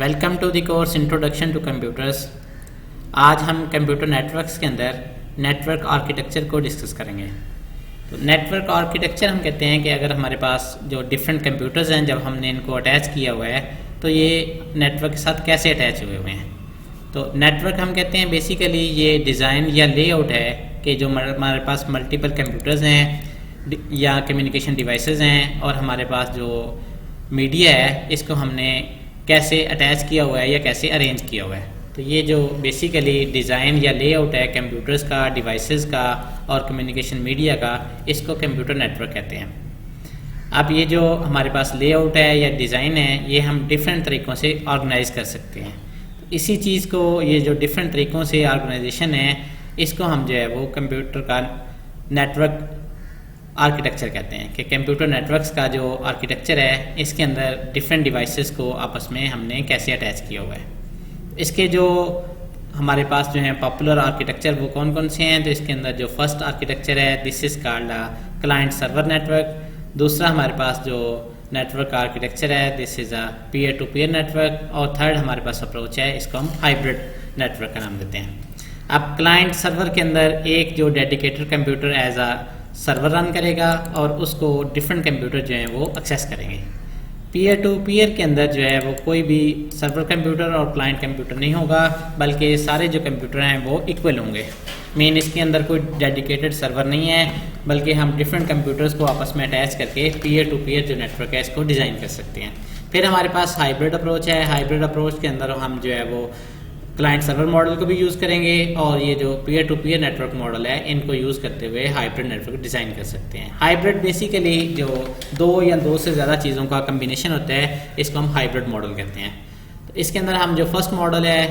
Welcome to the course introduction to computers. आज हम computer networks के अंदर नेटवर्क आर्किटेक्चर को डिस्कस करेंगे। तो नेटवर्क आर्किटेक्चर हम कहते हैं कि अगर हमारे पास जो डिफरेंट कंप्यूटर्स हैं, जब हमने इनको अटैच किया हुआ है तो ये नेटवर्क के साथ कैसे अटैच हुए हुए हैं। तो नेटवर्क हम कहते हैं बेसिकली ये डिज़ाइन या लेआउट है कि जो हमारे पास मल्टीपल कंप्यूटर्स हैं या कम्युनिकेशन डिवाइसेस हैं और हमारे पास जो मीडिया है इसको हमने कैसे अटैच किया हुआ है या कैसे अरेंज किया हुआ है। तो ये जो बेसिकली डिज़ाइन या लेआउट है कंप्यूटर्स का, डिवाइसेस का और कम्युनिकेशन मीडिया का, इसको कंप्यूटर नेटवर्क कहते हैं। अब ये जो हमारे पास लेआउट है या डिज़ाइन है ये हम डिफरेंट तरीक़ों से ऑर्गेनाइज कर सकते हैं। तो इसी चीज़ को, ये जो डिफरेंट तरीक़ों से ऑर्गेनाइजेशन है, इसको हम जो है वो कंप्यूटर का नेटवर्क आर्किटेक्चर कहते हैं कि कंप्यूटर नेटवर्क्स का जो आर्किटेक्चर है इसके अंदर डिफरेंट डिवाइसेस को आपस में हमने कैसे अटैच किया हुआ है। इसके जो हमारे पास जो है पॉपुलर आर्किटेक्चर वो कौन कौन से हैं। तो इसके अंदर जो फर्स्ट आर्किटेक्चर है this is called client server network. दूसरा हमारे पास जो नेटवर्क आर्किटेक्चर है this is a peer to peer network. और थर्ड हमारे पास अप्रोच है, इसको हम हाइब्रिड नेटवर्क का नाम देते हैं। अब क्लाइंट सर्वर के अंदर एक जो dedicated computer as a server run करेगा और उसको डिफरेंट कंप्यूटर जो हैं वो एक्सेस करेंगे। पीयर टू पीयर के अंदर जो है वो कोई भी सर्वर कंप्यूटर और क्लाइंट कंप्यूटर नहीं होगा, बल्कि सारे जो कंप्यूटर हैं वो इक्वल होंगे। मेन इसके अंदर कोई डेडिकेटेड सर्वर नहीं है, बल्कि हम डिफरेंट कंप्यूटर्स को आपस में अटैच करके पीयर टू पीयर जो नेटवर्क है इसको डिज़ाइन कर सकते हैं। फिर हमारे पास हाइब्रिड अप्रोच है। हाइब्रिड अप्रोच के अंदर हम जो है वो क्लाइंट सर्वर मॉडल को भी यूज़ करेंगे और ये जो peer to peer network model है इनको यूज़ करते हुए हाइब्रिड नेटवर्क डिज़ाइन कर सकते हैं। हाइब्रिड बेसिकली जो दो या दो से ज़्यादा चीज़ों का कम्बिनेशन होता है इसको हम हाइब्रिड मॉडल कहते हैं। तो इसके अंदर हम जो फर्स्ट मॉडल है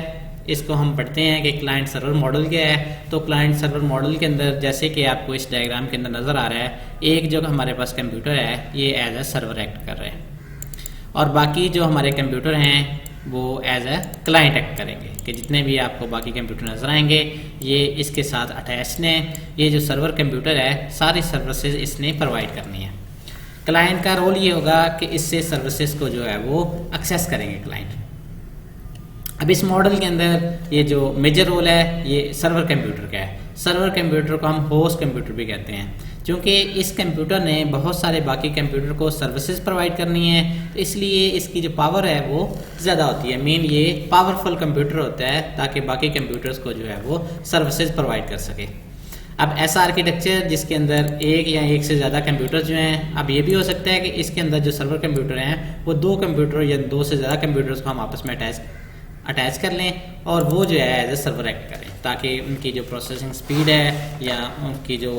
इसको हम पढ़ते हैं कि क्लाइंट सर्वर मॉडल क्या है। तो क्लाइंट सर्वर मॉडल के अंदर जैसे कि आपको इस डायग्राम के अंदर नज़र आ रहा है, एक जो हमारे पास कंप्यूटर है ये एज ए सर्वर एक्ट कर रहा है और बाकी जो हमारे कंप्यूटर हैं वो एज ए क्लाइंट एक्ट करेंगे कि जितने भी आपको बाकी कंप्यूटर नज़र आएंगे ये इसके साथ अटैच्ड हैं। ये जो सर्वर कंप्यूटर है सारी सर्विसेज इसने प्रोवाइड करनी है। क्लाइंट का रोल ये होगा कि इससे सर्विसेज को जो है वो एक्सेस करेंगे क्लाइंट। अब इस मॉडल के अंदर ये जो मेजर रोल है ये सर्वर कंप्यूटर का है। सर्वर कंप्यूटर को हम होस्ट कंप्यूटर भी कहते हैं, क्योंकि इस कंप्यूटर ने बहुत सारे बाकी कंप्यूटर को सर्विसेज प्रोवाइड करनी है, तो इसलिए इसकी जो पावर है वो ज़्यादा होती है। मेन ये पावरफुल कंप्यूटर होता है ताकि बाकी कंप्यूटर्स को जो है वो सर्विसेज प्रोवाइड कर सके। अब ऐसा आर्किटेक्चर जिसके अंदर एक या एक से ज़्यादा कंप्यूटर जो हैं, अब ये भी हो सकता है कि इसके अंदर जो सर्वर कंप्यूटर हैं वो दो कंप्यूटर या दो से ज़्यादा कंप्यूटर्स को हम आपस में अटैच कर लें और वो जो है एज ए सर्वर एक्ट करें, ताकि उनकी जो प्रोसेसिंग स्पीड है या उनकी जो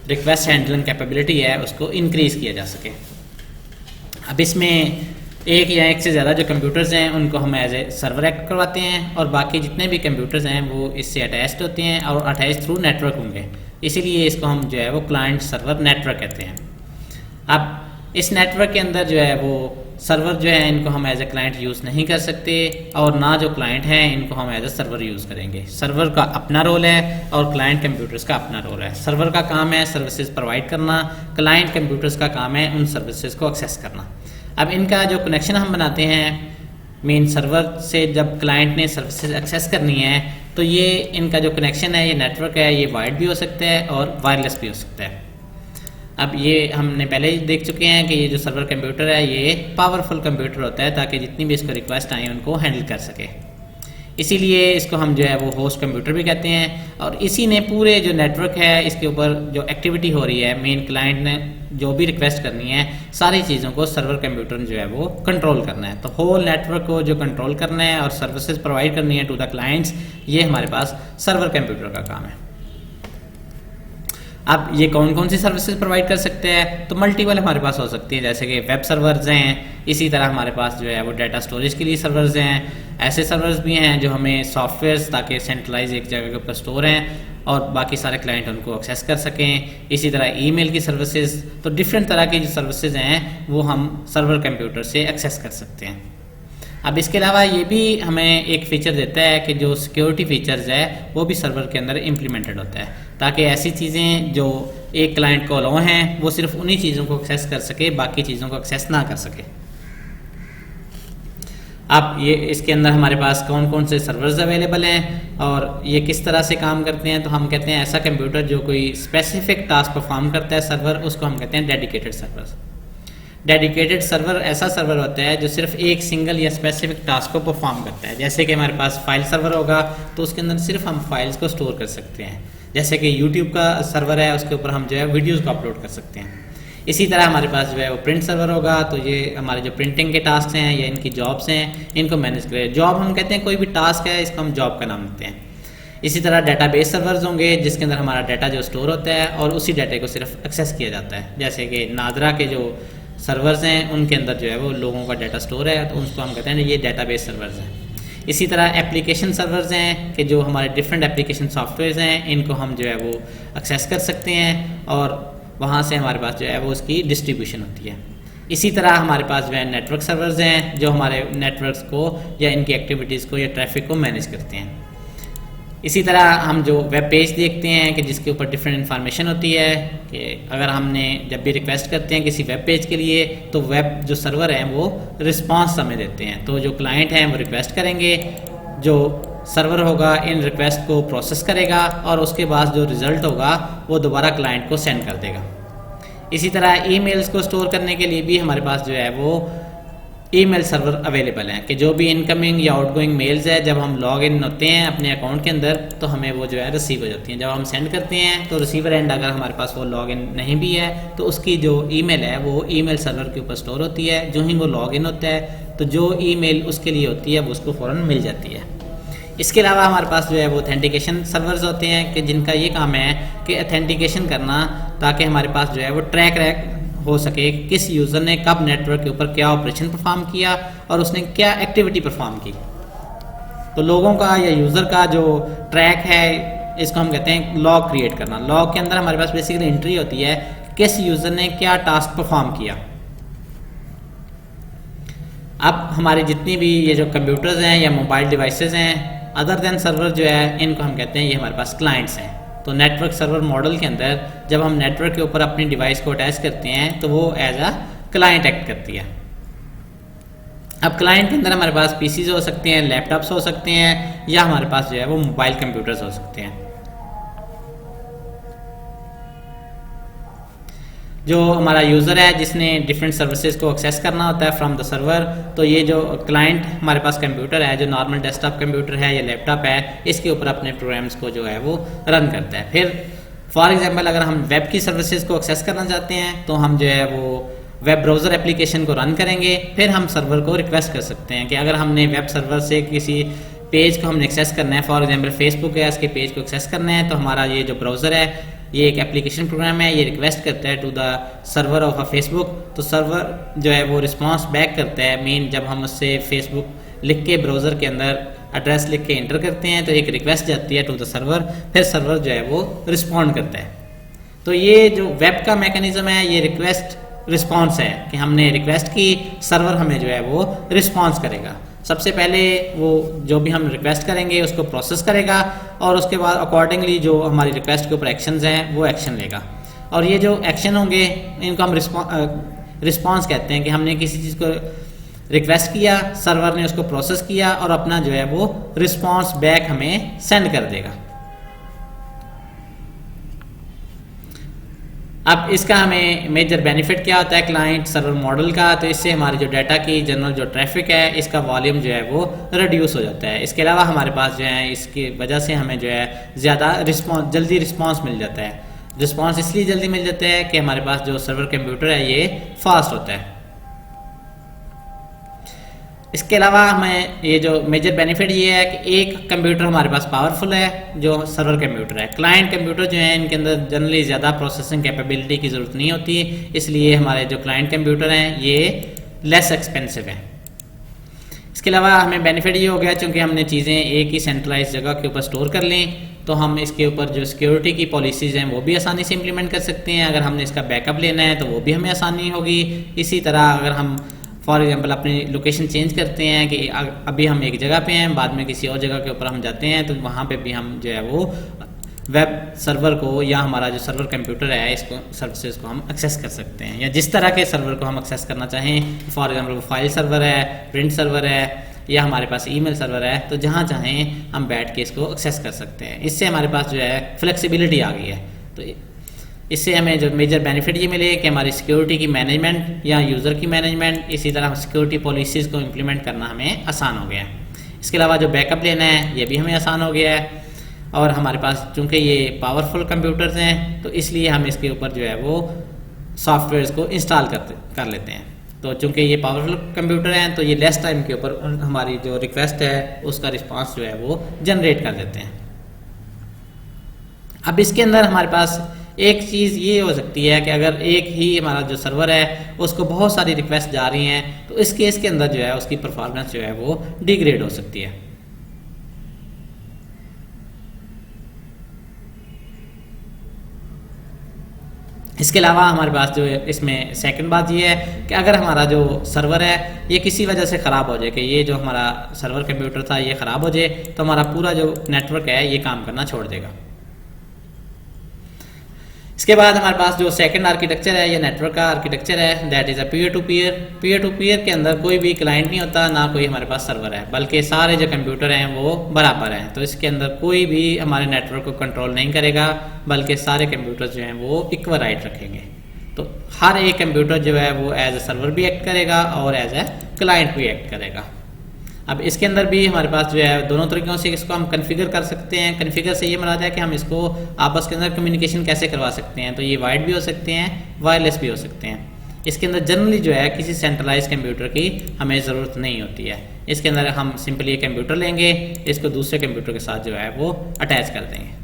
रिक्वेस्ट हैंडलिंग कैपेबिलिटी है उसको इंक्रीज़ किया जा सके। अब इसमें एक या एक से ज़्यादा जो कंप्यूटर्स हैं उनको हम एज ए सर्वर एक्ट करवाते हैं और बाकी जितने भी कंप्यूटर्स हैं वो इससे अटैच्ड होते हैं और अटैच थ्रू नेटवर्क होंगे, इसीलिए इसको हम जो है वो क्लाइंट सर्वर नेटवर्क कहते हैं। अब इस नेटवर्क के अंदर जो है वो सर्वर जो है इनको हम एज ए क्लाइंट यूज़ नहीं कर सकते और ना जो क्लाइंट है इनको हम एज ए सर्वर यूज़ करेंगे। सर्वर का अपना रोल है और क्लाइंट कंप्यूटर्स का अपना रोल है। सर्वर का काम है सर्विसेज प्रोवाइड करना, क्लाइंट कंप्यूटर्स का काम है उन सर्विसेज को एक्सेस करना। अब इनका जो कनेक्शन हम बनाते हैं मेन सर्वर से, जब क्लाइंट ने सर्विसेज एक्सेस करनी है तो ये इनका जो कनेक्शन है ये नेटवर्क है, ये वायर्ड भी हो सकता है और वायरलेस भी हो सकता है। अब ये हमने पहले ही देख चुके हैं कि ये जो सर्वर कंप्यूटर है ये पावरफुल कंप्यूटर होता है ताकि जितनी भी इसको रिक्वेस्ट आए उनको हैंडल कर सके, इसीलिए इसको हम जो है वो होस्ट कंप्यूटर भी कहते हैं। और इसी ने पूरे जो नेटवर्क है इसके ऊपर जो एक्टिविटी हो रही है, मेन क्लाइंट ने जो भी रिक्वेस्ट करनी है सारी चीज़ों को सर्वर कंप्यूटर जो है वो कंट्रोल करना है। तो होल नेटवर्क को जो कंट्रोल करना है और सर्विसेज प्रोवाइड करनी है टू द क्लाइंट्स, ये हमारे पास सर्वर कंप्यूटर का काम है। अब ये कौन कौन सी सर्विसेज प्रोवाइड कर सकते हैं, तो मल्टीपल हमारे पास हो सकती है, जैसे कि वेब सर्वर्स हैं, इसी तरह हमारे पास जो है वो डाटा स्टोरेज के लिए सर्वर्स हैं। ऐसे सर्वर्स भी हैं जो हमें सॉफ्टवेयर्स ताकि सेंट्रलाइज एक जगह के ऊपर स्टोर हैं और बाकी सारे क्लाइंट उनको एक्सेस कर सकें। इसी तरह ईमेल की सर्विसेज, तो डिफरेंट तरह की जो सर्विसेज हैं वो हम सर्वर कंप्यूटर से एक्सेस कर सकते हैं। अब इसके अलावा ये भी हमें एक फ़ीचर देता है कि जो सिक्योरिटी फीचर्स है वो भी सर्वर के अंदर इम्प्लीमेंटेड होता है, ताकि ऐसी चीज़ें जो एक क्लाइंट को अलाउ हैं वो सिर्फ उन्हीं चीज़ों को एक्सेस कर सके, बाकी चीज़ों को एक्सेस ना कर सके। अब ये इसके अंदर हमारे पास कौन कौन से सर्वर्स अवेलेबल हैं और ये किस तरह से काम करते हैं। तो हम कहते हैं ऐसा कंप्यूटर जो कोई स्पेसिफिक टास्क परफॉर्म करता है सर्वर, उसको हम कहते हैं डेडिकेटेड सर्वर। डेडिकेटेड सर्वर ऐसा सर्वर होता है जो सिर्फ एक सिंगल या स्पेसिफिक टास्क को परफॉर्म करता है। जैसे कि हमारे पास फाइल सर्वर होगा तो उसके अंदर सिर्फ हम फाइल्स को स्टोर कर सकते हैं। जैसे कि यूट्यूब का सर्वर है, उसके ऊपर हम जो है वीडियोज़ को अपलोड कर सकते हैं। इसी तरह हमारे पास जो है वो प्रिंट सर्वर होगा, तो ये हमारे जो प्रिंटिंग के टास्क हैं या इनकी जॉब्स हैं, इनको मैनेज करें। जॉब हम कहते हैं कोई भी टास्क है, इसको हम जॉब का नाम देते हैं। इसी तरह डेटाबेस सर्वर्स होंगे जिसके अंदर हमारा डाटा जो स्टोर होता है और उसी डाटे को सिर्फ एक्सेस किया जाता है। जैसे कि नादरा के जो सर्वर्स हैं उनके अंदर जो है वो लोगों का डाटा स्टोर है, तो उसको हम कहते हैं ये डेटाबेस सर्वर्स हैं। इसी तरह एप्लीकेशन सर्वर्स हैं कि जो हमारे डिफरेंट एप्लीकेशन सॉफ्टवेयर्स हैं, इनको हम जो है वो एक्सेस कर सकते हैं और वहाँ से हमारे पास जो है वो उसकी डिस्ट्रीब्यूशन होती है। इसी तरह हमारे पास जो है नेटवर्क सर्वर्स हैं जो हमारे नेटवर्क्स को या इनकी एक्टिविटीज़ को या ट्रैफिक को मैनेज करते हैं। इसी तरह हम जो वेब पेज देखते हैं कि जिसके ऊपर डिफरेंट इन्फॉर्मेशन होती है कि अगर हमने जब भी रिक्वेस्ट करते हैं किसी वेब पेज के लिए तो वेब जो सर्वर हैं वो रिस्पांस हमें देते हैं। तो जो क्लाइंट हैं वो रिक्वेस्ट करेंगे, जो सर्वर होगा इन रिक्वेस्ट को प्रोसेस करेगा और उसके बाद जो रिज़ल्ट होगा वो दोबारा क्लाइंट को सेंड कर देगा। इसी तरह ईमेल्स को स्टोर करने के लिए भी हमारे पास जो है वो ईमेल सर्वर अवेलेबल हैं कि जो भी इनकमिंग या आउटगोइंग मेल्स है जब हम लॉग इन होते हैं अपने अकाउंट के अंदर तो हमें वो जो है रिसीव हो जाती हैं। जब हम सेंड करते हैं तो रिसीवर एंड अगर हमारे पास वो लॉग इन नहीं भी है तो उसकी जो ईमेल है वो ईमेल सर्वर के ऊपर स्टोर होती है। जो ही वो लॉग इन होता है तो जो ईमेल उसके लिए होती है वो उसको फ़ौरन मिल जाती है। इसके अलावा हमारे पास जो है वो ऑथेंटिकेशन सर्वर्स होते हैं कि जिनका ये काम है कि ऑथेंटिकेशन करना ताकि हमारे पास जो है वो ट्रैक हो सके किस यूज़र ने कब नेटवर्क के ऊपर क्या ऑपरेशन परफॉर्म किया और उसने क्या एक्टिविटी परफॉर्म की। तो लोगों का या यूज़र का जो ट्रैक है इसको हम कहते हैं लॉग क्रिएट करना। लॉग के अंदर हमारे पास बेसिकली एंट्री होती है किस यूज़र ने क्या टास्क परफॉर्म किया। अब हमारे जितनी भी ये जो कंप्यूटर्स हैं या मोबाइल डिवाइसेस हैं अदर देन सर्वर जो है इनको हम कहते हैं ये हमारे पास क्लाइंट्स हैं। तो नेटवर्क सर्वर मॉडल के अंदर जब हम नेटवर्क के ऊपर अपनी डिवाइस को अटैच करते हैं तो वो एज अ क्लाइंट एक्ट करती है। अब क्लाइंट के अंदर हमारे पास पीसीज हो सकते हैं, लैपटॉप्स हो सकते हैं या हमारे पास जो है वो मोबाइल कंप्यूटर्स हो सकते हैं। जो हमारा यूज़र है जिसने डिफरेंट सर्विसेज को एक्सेस करना होता है फ्रॉम द सर्वर, तो ये जो क्लाइंट हमारे पास कंप्यूटर है जो नॉर्मल डेस्कटॉप कंप्यूटर है या लैपटॉप है इसके ऊपर अपने प्रोग्राम्स को जो है वो रन करता है। फिर फॉर एग्जांपल अगर हम वेब की सर्विसेज को एक्सेस करना चाहते हैं तो हम जो है वो वेब ब्राउज़र एप्लीकेशन को रन करेंगे। फिर हम सर्वर को रिक्वेस्ट कर सकते हैं कि अगर हमने वेब सर्वर से किसी पेज को हमने एक्सेस करना है, फॉर एग्जांपल फेसबुक है इसके पेज को एक्सेस करना है, तो हमारा ये जो ब्राउज़र है ये एक एप्लीकेशन प्रोग्राम है, ये रिक्वेस्ट करता है to the server of a Facebook. तो सर्वर जो है वो रिस्पांस बैक करता है। मीन जब हम उससे फेसबुक लिख के ब्राउज़र के अंदर एड्रेस लिख के एंटर करते हैं तो एक रिक्वेस्ट जाती है टू द सर्वर, फिर सर्वर जो है वो रिस्पॉन्ड करता है। तो ये जो वेब का मैकेनिज्म है ये रिक्वेस्ट रिस्पॉन्स है कि हमने रिक्वेस्ट की, सर्वर हमें जो है वो रिस्पॉन्स करेगा। सबसे पहले वो जो भी हम रिक्वेस्ट करेंगे उसको प्रोसेस करेगा और उसके बाद अकॉर्डिंगली जो हमारी रिक्वेस्ट के ऊपर एक्शंस हैं वो एक्शन लेगा। और ये जो एक्शन होंगे इनको हम रिस्पॉन्स कहते हैं कि हमने किसी चीज़ को रिक्वेस्ट किया, सर्वर ने उसको प्रोसेस किया और अपना जो है वो रिस्पॉन्स बैक हमें सेंड कर देगा। अब इसका हमें मेजर बेनिफिट क्या होता है क्लाइंट सर्वर मॉडल का, तो इससे हमारे जो डाटा की जनरल जो ट्रैफिक है इसका वॉल्यूम जो है वो रिड्यूस हो जाता है। इसके अलावा हमारे पास जो है इसकी वजह से हमें जो है ज़्यादा जल्दी रिस्पांस मिल जाता है। रिस्पांस इसलिए जल्दी मिल जाता है कि हमारे पास जो सर्वर कंप्यूटर है ये फास्ट होता है। इसके अलावा हमें ये जो मेजर बेनिफिट ये है कि एक कंप्यूटर हमारे पास पावरफुल है जो सर्वर कंप्यूटर है। क्लाइंट कंप्यूटर जो है इनके अंदर जनरली ज़्यादा प्रोसेसिंग कैपेबिलिटी की ज़रूरत नहीं होती, इसलिए हमारे जो क्लाइंट कंप्यूटर हैं ये लेस एक्सपेंसिव हैं। इसके अलावा हमें बेनिफिट ये हो गया चूँकि हमने चीज़ें एक ही सेंट्रलाइज जगह के ऊपर स्टोर कर लें तो हम इसके ऊपर जो सिक्योरिटी की पॉलिसीज़ हैं वो भी आसानी से इम्प्लीमेंट कर सकते हैं। अगर हमने इसका बैकअप लेना है तो वो भी हमें आसानी होगी। इसी तरह अगर हम फॉर एग्जांपल अपनी लोकेशन चेंज करते हैं कि अभी हम एक जगह पे हैं, बाद में किसी और जगह के ऊपर हम जाते हैं तो वहाँ पे भी हम जो है वो वेब सर्वर को या हमारा जो सर्वर कंप्यूटर है इसको सर्विसेज को हम एक्सेस कर सकते हैं या जिस तरह के सर्वर को हम एक्सेस करना चाहें। फॉर एग्जांपल फाइल सर्वर है, प्रिंट सर्वर है या हमारे पास ईमेल सर्वर है, तो जहाँ चाहें हम बैठ के इसको एक्सेस कर सकते हैं। इससे हमारे पास जो है फ्लेक्सिबिलिटी आ गई है। तो इससे हमें जो मेजर बेनिफिट ये मिले कि हमारी सिक्योरिटी की मैनेजमेंट या यूज़र की मैनेजमेंट, इसी तरह सिक्योरिटी पॉलिसीज़ को इम्प्लीमेंट करना हमें आसान हो गया है। इसके अलावा जो बैकअप लेना है ये भी हमें आसान हो गया है, और हमारे पास चूँकि ये पावरफुल कंप्यूटर्स हैं तो इसलिए हम इसके ऊपर जो है वो सॉफ्टवेयर्स को इंस्टॉल कर लेते हैं। तो चूँकि ये पावरफुल कंप्यूटर हैं तो ये लेस टाइम के ऊपर हमारी जो रिक्वेस्ट है उसका रिस्पांस जो है वो जनरेट कर देते हैं। अब इसके अंदर हमारे पास एक चीज़ ये हो सकती है कि अगर एक ही हमारा जो सर्वर है उसको बहुत सारी रिक्वेस्ट जा रही हैं तो इस केस के अंदर जो है उसकी परफॉर्मेंस जो है वो डिग्रेड हो सकती है। इसके अलावा हमारे पास जो इसमें सेकंड बात ये है कि अगर हमारा जो सर्वर है ये किसी वजह से ख़राब हो जाए, कि ये जो हमारा सर्वर कंप्यूटर था ये ख़राब हो जाए, तो हमारा पूरा जो नेटवर्क है ये काम करना छोड़ देगा। इसके बाद हमारे पास जो सेकंड आर्किटेक्चर है, ये नेटवर्क का आर्किटेक्चर है, that is a peer to peer. Peer to peer के अंदर कोई भी क्लाइंट नहीं होता, ना कोई हमारे पास सर्वर है, बल्कि सारे जो कंप्यूटर हैं वो बराबर हैं। तो इसके अंदर कोई भी हमारे नेटवर्क को कंट्रोल नहीं करेगा, बल्कि सारे कंप्यूटर जो हैं वो इक्वल राइट रखेंगे। तो हर एक कंप्यूटर जो है वो एज ए सर्वर भी एक्ट करेगा और एज ए क्लाइंट भी एक्ट करेगा। अब इसके अंदर भी हमारे पास जो है दोनों तरीक़ों से इसको हम कॉन्फ़िगर कर सकते हैं। कॉन्फ़िगर से ये मराद है कि हम इसको आपस के अंदर कम्युनिकेशन कैसे करवा सकते हैं। तो ये वाइड भी हो सकते हैं, वायरलेस भी हो सकते हैं। इसके अंदर जनरली जो है किसी सेंट्रलाइज कंप्यूटर की हमें ज़रूरत नहीं होती है। इसके अंदर हम सिंपली ये कंप्यूटर लेंगे, इसको दूसरे कंप्यूटर के साथ जो है वो अटैच कर देंगे।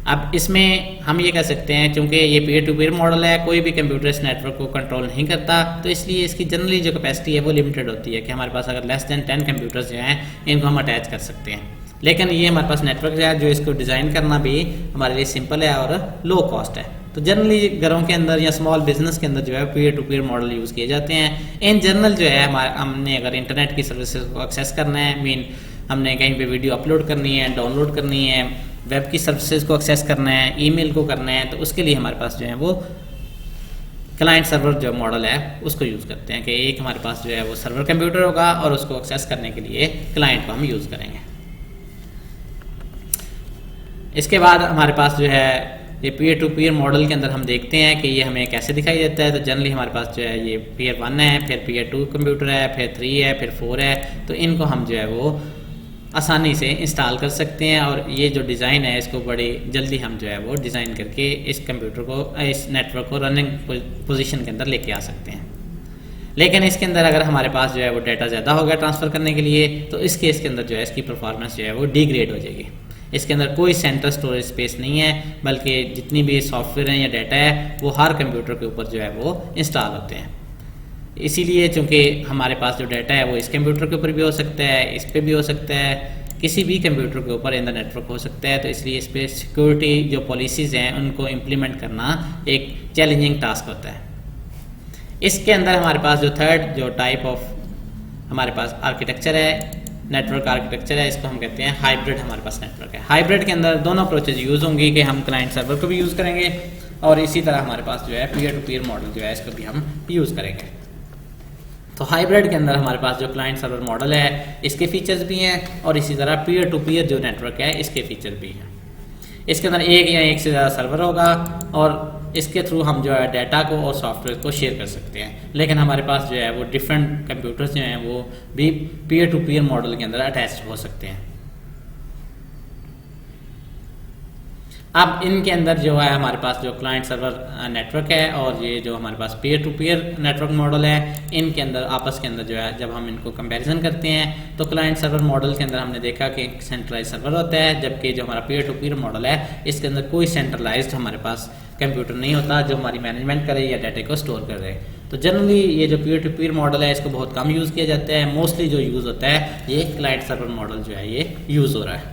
अब इसमें हम ये कह सकते हैं चूँकि ये पीयर टू पीयर मॉडल है, कोई भी कंप्यूटर इस नेटवर्क को कंट्रोल नहीं करता, तो इसलिए इसकी जनरली जो कैपेसिटी है वो लिमिटेड होती है कि हमारे पास अगर लेस दैन 10 कंप्यूटर्स जो हैं इनको हम अटैच कर सकते हैं। लेकिन ये हमारे पास नेटवर्क जो है जो इसको डिज़ाइन करना भी हमारे लिए सिंपल है और लो कॉस्ट है। तो जनरली घरों के अंदर या स्मॉल बिजनेस के अंदर जो है peer to peer model use किए जाते हैं। इन जनरल जो है हमने अगर इंटरनेट की सर्विसेज को एक्सेस करना है, मीन हमने कहीं पे वीडियो अपलोड करनी है, डाउनलोड करनी है, वेब की सर्विसेज को एक्सेस करना है, ईमेल को करना है, तो उसके लिए हमारे पास जो है वो क्लाइंट सर्वर जो मॉडल है उसको यूज़ करते हैं कि एक हमारे पास जो है वो सर्वर कंप्यूटर होगा और उसको एक्सेस करने के लिए क्लाइंट को हम यूज़ करेंगे। इसके बाद हमारे पास जो है ये पीयर टू पीयर मॉडल के अंदर हम देखते हैं कि ये हमें कैसे दिखाई देता है। तो जनरली हमारे पास जो है ये पीयर 1 है, फिर पीयर 2 कंप्यूटर है, फिर 3 है, फिर 4 है। तो इनको हम जो है वो आसानी से इंस्टॉल कर सकते हैं, और ये जो डिज़ाइन है इसको बड़ी जल्दी हम जो है वो डिज़ाइन करके इस कंप्यूटर को, इस नेटवर्क को रनिंग पोजीशन के अंदर लेके आ सकते हैं। लेकिन इसके अंदर अगर हमारे पास जो है वो डाटा ज़्यादा हो गया ट्रांसफ़र करने के लिए, तो इस केस के अंदर जो है इसकी परफॉर्मेंस जो है वो डिग्रेड हो जाएगी। इसके अंदर कोई सेंट्रल स्टोरेज स्पेस नहीं है, बल्कि जितनी भी सॉफ्टवेयर हैं या डाटा है वो हर कंप्यूटर के ऊपर जो है वो इंस्टॉल होते हैं। इसीलिए चूँकि हमारे पास जो डाटा है वो इस कंप्यूटर के ऊपर भी हो सकता है, इस पर भी हो सकता है, किसी भी कंप्यूटर के ऊपर इन द नेटवर्क हो सकता है। तो इसलिए इस पर सिक्योरिटी जो पॉलिसीज़ हैं उनको इम्प्लीमेंट करना एक चैलेंजिंग टास्क होता है। इसके अंदर हमारे पास जो थर्ड जो टाइप ऑफ हमारे पास आर्किटेक्चर है, नेटवर्क आर्किटेक्चर है, इसको हम कहते हैं हाइब्रिड। हमारे पास नेटवर्क है, हाइब्रिड के अंदर दोनों अप्रोचेज यूज़ होंगी कि हम क्लाइंट सर्वर को भी यूज़ करेंगे और इसी तरह हमारे पास जो है पीयर टू पीयर मॉडल जो है इसको भी हम यूज़ करेंगे। तो हाइब्रिड के अंदर हमारे पास जो क्लाइंट सर्वर मॉडल है इसके फीचर्स भी हैं, और इसी तरह पीयर टू पीयर जो नेटवर्क है इसके फीचर भी हैं। इसके अंदर एक या एक से ज़्यादा सर्वर होगा और इसके थ्रू हम जो है डाटा को और सॉफ्टवेयर को शेयर कर सकते हैं। लेकिन हमारे पास जो है वो डिफरेंट कंप्यूटर्स जो हैं वो भी पीयर टू पीयर मॉडल के अंदर अटैच हो सकते हैं। अब इनके अंदर जो है हमारे पास जो क्लाइंट सर्वर नेटवर्क है और ये जो हमारे पास peer to peer network model है, इनके अंदर आपस के अंदर जो है जब हम इनको कंपैरिजन करते हैं तो क्लाइंट सर्वर मॉडल के अंदर हमने देखा कि एक सेंट्रलाइज सर्वर होता है, जबकि जो हमारा पीयर टू पीयर मॉडल है इसके अंदर कोई सेंट्रलाइज्ड हमारे पास कंप्यूटर नहीं होता जो हमारी मैनेजमेंट करे या डाटा को स्टोर करे। तो जनरली ये जो पीयर टू पीयर मॉडल है इसको बहुत कम यूज़ किया जाता है। मोस्टली जो यूज़ होता है ये क्लाइंट सर्वर मॉडल जो है ये यूज़ हो रहा है।